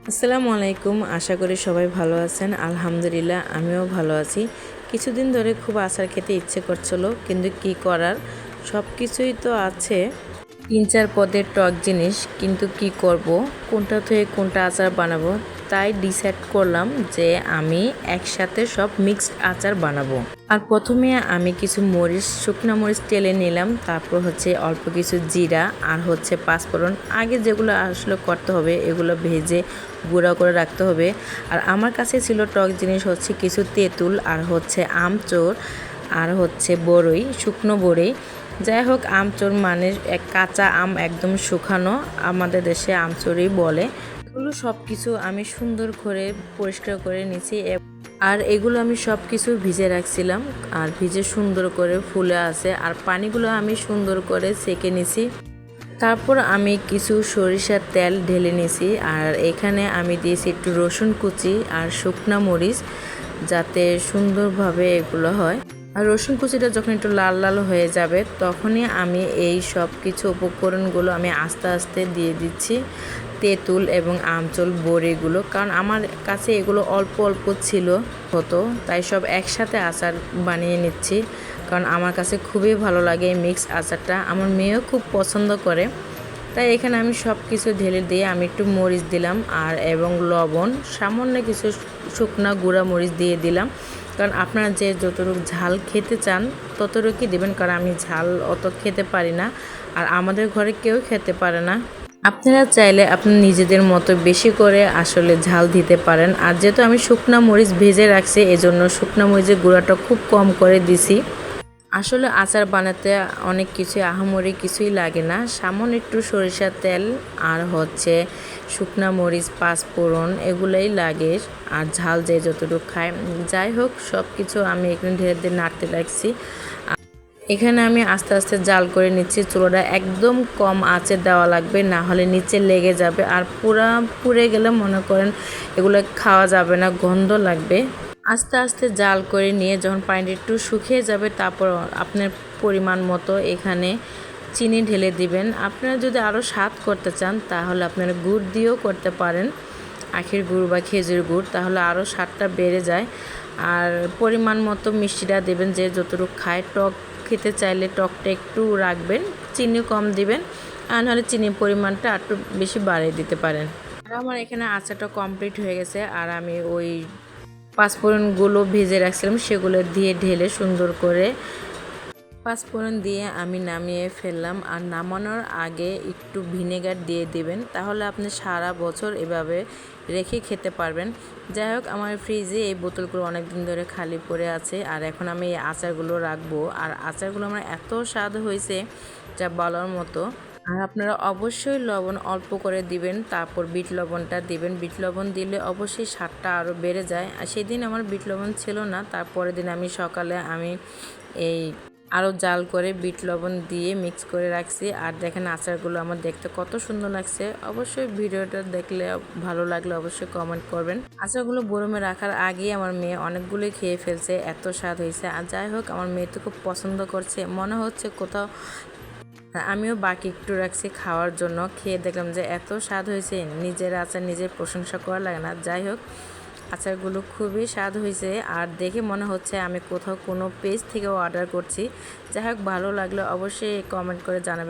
আসসালামু আলাইকুম। আশা করি সবাই ভালো আছেন। আলহামদুলিল্লাহ আমিও ভালো আছি। কিছুদিন ধরে খুব আচার খেতে ইচ্ছে করছিল, কিন্তু কি করার, সব কিছুই তো আছে। ৩-৪ পদের টক জিনিস, কিন্তু কি করব, কোনটা থেকে কোনটা আচার বানাবো, তাই ডিসাইড করলাম যে আমি একসাথে সব মিক্সড আচার বানাবো। আর প্রথমে আমি কিছু মরিচ, শুকনো মরিচ টেলে নিলাম, তারপর হচ্ছে অল্প কিছু জিরা আর হচ্ছে পাঁচফোড়ন। আগে যেগুলো আসলে করতে হবে এগুলো ভেজে গুঁড়া করে রাখতে হবে। আর আমার কাছে ছিল টক জিনিস হচ্ছে কিছু তেঁতুল আর হচ্ছে আমচোর আর হচ্ছে বড়ই, শুকনো বড়ই। যাই হোক, আমচোর মানে এক কাঁচা আম একদম শুকানো, আমাদের দেশে আমচোরই বলে। এগুলো সব কিছু আমি সুন্দর করে পরিষ্কার করে নিয়েছি। আর এগুলো আমি সব কিছু ভিজে রাখছিলাম, আর ভিজে সুন্দর করে ফুলে আছে। আর পানিগুলো আমি সুন্দর করে সেঁকে নিছি। তারপর আমি কিছু সরিষার তেল ঢেলে নিয়েছি, আর এখানে আমি দিয়েছি একটু রসুন কুচি আর শুকনা মরিচ, যাতে সুন্দরভাবে এগুলো হয়। আর রসুন কুচিটা যখন একটু লাল লাল হয়ে যাবে, তখনই আমি এই সব কিছু উপকরণগুলো আমি আস্তে আস্তে দিয়ে দিচ্ছি। তেঁতুল এবং আমচল বড়িগুলো, কারণ আমার কাছে এগুলো অল্প অল্প ছিল হতো, তাই সব একসাথে আচার বানিয়ে নিচ্ছি। কারণ আমার কাছে খুবই ভালো লাগে এই মিক্স আচারটা, আমার মেয়েও খুব পছন্দ করে। তাই এখানে আমি সব কিছু ঢেলে দিয়ে আমি একটু মরিচ দিলাম আর এবং লবণ, সামান্য কিছু শুকনা গুঁড়া মরিচ দিয়ে দিলাম। কারণ আপনারা যে যতটুকু ঝাল খেতে চান ততটুকুই দেবেন, কারণ আমি ঝাল অত খেতে পারি না, আর আমাদের ঘরে কেউ খেতে পারে না। আপনারা চাইলে আপনার নিজেদের মতো বেশি করে আসলে ঝাল দিতে পারেন। আর যেহেতু আমি শুকনা মরিচ ভেজে রাখছি, এজন্য শুকনা মরিচের গুঁড়াটা খুব কম করে দিছি। আসলে আচার বানাতে অনেক কিছু আহামরি কিছুই লাগে না, সামান্য একটু সরিষার তেল আর হচ্ছে শুকনা মরিচ, পাঁচফোড়ন এগুলোই লাগে, আর ঝাল যে যতটুকু খায়। যাই হোক, সব কিছু আমি এখানে ঢেলে দিয়ে নাড়তে লাগছি। এখানে আমি আস্তে আস্তে জাল করে নিচ্ছি। চুলাটা একদম কম আঁচে দেওয়া লাগবে, না হলে নিচে লেগে যাবে, আর পুড়ে গেলে মনে করেন এগুলো খাওয়া যাবে না, গন্ধ লাগবে। আস্তে আস্তে জাল করে নিয়ে যখন পানিটা একটু শুকিয়ে যাবে, তারপর আপনার পরিমাণ মতো এখানে চিনি ঢেলে দিবেন। আপনারা যদি আরও স্বাদ করতে চান তাহলে আপনারা গুড় দিয়েও করতে পারেন, আখের গুড় বা খেজুর গুড়, তাহলে আরও স্বাদটা বেড়ে যায়। আর পরিমাণ মতো মিষ্টিটা দেবেন, যে যতটুকু খায়। টক খেতে চাইলে টকটা একটু রাখবেন, চিনি কম দিবেন, আর নাহলে চিনির পরিমাণটা একটু বেশি বাড়িয়ে দিতে পারেন। আর আমার এখানে আচারটা কমপ্লিট হয়ে গেছে, আর আমি ওই পাঁচফোড়নগুলো ভেজে রাখছিলাম সেগুলো দিয়ে ঢেলে সুন্দর করে পাঁচফোড়ন দিয়ে আমি নামিয়ে ফেললাম। আর নামানোর আগে একটু ভিনেগার দিয়ে দিবেন, তাহলে আপনি সারা বছর এভাবে রেখে খেতে পারবেন। যাই হোক, আমার ফ্রিজে এই বোতলগুলো অনেক দিন ধরে খালি পড়ে আছে, আর এখন আমি এই আচারগুলো রাখবো। আর আচারগুলো আমার এত স্বাদ হয়েছে যা বলার মতো। আর আপনারা অবশ্যই লবণ অল্প করে দিবেন, তারপর বিট লবণটা দিবেন। বিট লবণ দিলে অবশ্যই স্বাদটা আরও বেড়ে যায়। আর সেদিন আমার বিট লবণ ছিল না, তারপরের দিন আমি সকালে এই আরও জাল করে বিট লবণ দিয়ে মিক্স করে রাখছি। আর দেখেন আচারগুলো আমার দেখতে কত সুন্দর লাগছে। অবশ্যই ভিডিওটা দেখলে ভালো লাগলে অবশ্যই কমেন্ট করবেন। আচারগুলো গরমে রাখার আগেই আমার মেয়ে অনেকগুলোই খেয়ে ফেলছে, এত স্বাদ হয়েছে। আর যাই হোক, আমার মেয়ে তো খুব পছন্দ করছে, মনে হচ্ছে কোথাও। আমিও বাকি একটু রাখছি খাওয়ার জন্য। খেয়ে দেখলাম যে এত স্বাদ হয়েছে, নিজের আচার নিজের প্রশংসা করা লাগে না। যাই হোক, আচারগুলো খুবই স্বাদ হয়েছে, আর দেখে মনে হচ্ছে আমি কোথাও কোনো পেজ থেকে অর্ডার করছি। যাই হোক, ভালো লাগলে অবশ্যই কমেন্ট করে জানাবেন।